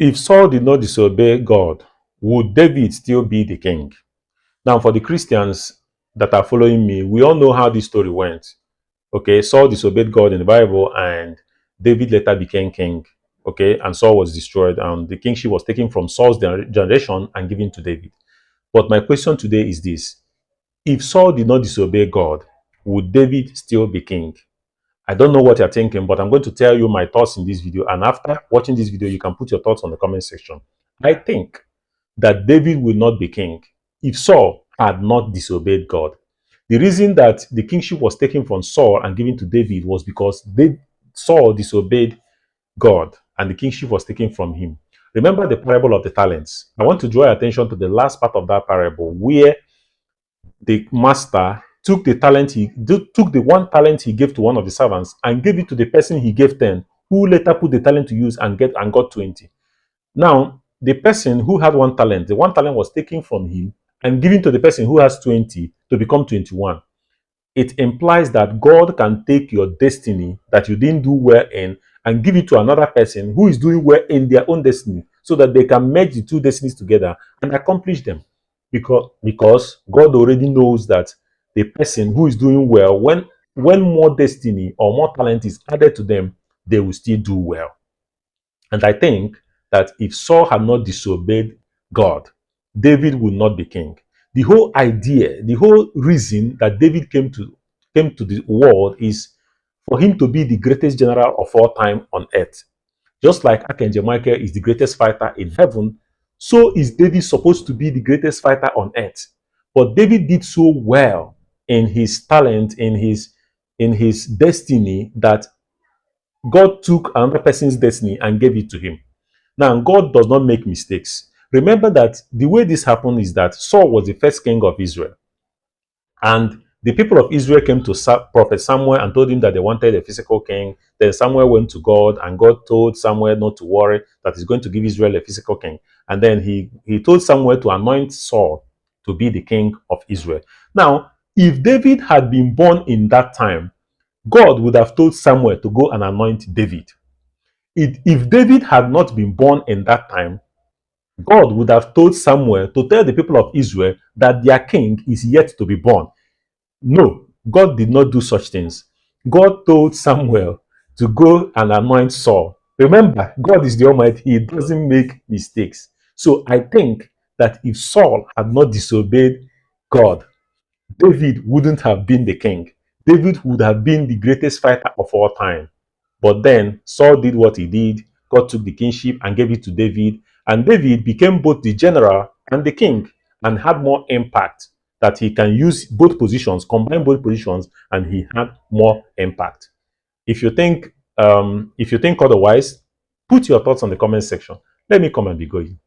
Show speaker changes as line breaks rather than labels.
If Saul did not disobey God, would David still be the king? Now, for the Christians that are following me, we all know how this story went. Okay, Saul disobeyed God in the Bible, and David later became king. Okay, and Saul was destroyed, and the kingship was taken from Saul's generation and given to David. But my question today is this: if Saul did not disobey God, would David still be king? I don't know what you're thinking, but I'm going to tell you my thoughts in this video. And after watching this video, you can put your thoughts on the comment section. I think that David will not be king if Saul had not disobeyed God. The reason that the kingship was taken from Saul and given to David was because Saul disobeyed God and the kingship was taken from him. Remember the parable of the talents. I want to draw your attention to the last part of that parable where the master took the one talent he gave to one of the servants and gave it to the person he gave 10, who later put the talent to use and got 20. Now, the person who had the one talent was taken from him and given to the person who has 20 to become 21. It implies that God can take your destiny that you didn't do well in and give it to another person who is doing well in their own destiny, so that they can merge the two destinies together and accomplish them. Because God already knows that the person who is doing well, when more destiny or more talent is added to them, they will still do well. And I think that if Saul had not disobeyed God, David would not be king. The whole idea, the whole reason that David came to the world is for him to be the greatest general of all time on earth. Just like Archangel Michael is the greatest fighter in heaven, so is David supposed to be the greatest fighter on earth. But David did so well in his talent, in his destiny, that God took another person's destiny and gave it to him. Now, God does not make mistakes. Remember that the way this happened is that Saul was the first king of Israel. And the people of Israel came to Prophet Samuel and told him that they wanted a physical king. Then Samuel went to God, and God told Samuel not to worry, that he's going to give Israel a physical king. And then he told Samuel to anoint Saul to be the king of Israel. Now, if David had been born in that time, God would have told Samuel to go and anoint David. If David had not been born in that time, God would have told Samuel to tell the people of Israel that their king is yet to be born. No, God did not do such things. God told Samuel to go and anoint Saul. Remember, God is the Almighty. He doesn't make mistakes. So I think that if Saul had not disobeyed God, David wouldn't have been the king. David would have been the greatest fighter of all time. But then Saul did what he did. God took the kingship and gave it to David. And David became both the general and the king, and had more impact, that he can use both positions, combine both positions, and he had more impact. If you think otherwise, put your thoughts on the comment section. Let me come and be going.